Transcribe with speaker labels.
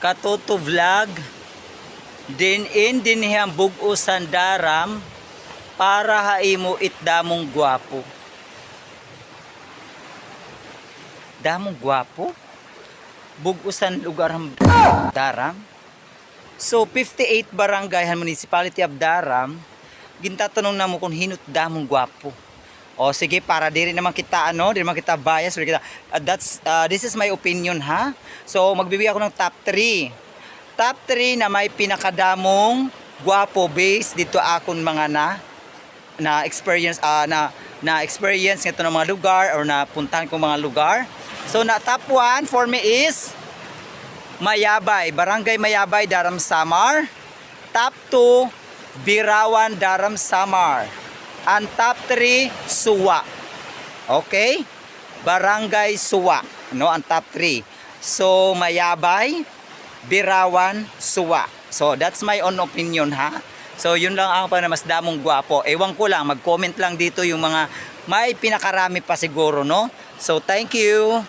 Speaker 1: Katoto vlog. Din hiyang bugusan daram para haimo itdamong gwapo. Damong gwapo? Bugusan lugar ang daram. So 58 barangay han municipality of Daram. Gintatanong na mo kung hinut damong gwapo. O sige, para diri naman kita diri naman kita bias, diri kita this is my opinion ha. So magbibigay ako ng top 3. Top 3 na may pinakadamong gwapo based dito akon mga na experience na experience nito ng mga lugar or na puntahan ko mga lugar. So na top 1 for me is Mayabay, Barangay Mayabay, Daram Samar. Top 2 Birawan, Daram Samar. And top 3 Suwa. Okay? Barangay Suwa, no, ang top 3. So Mayabay, Birawan, Suwa. So that's my own opinion ha. So yun lang ang pa na mas damong gwapo. Ewan ko lang, mag-comment lang dito yung mga may pinakarami pa siguro, no? So thank you.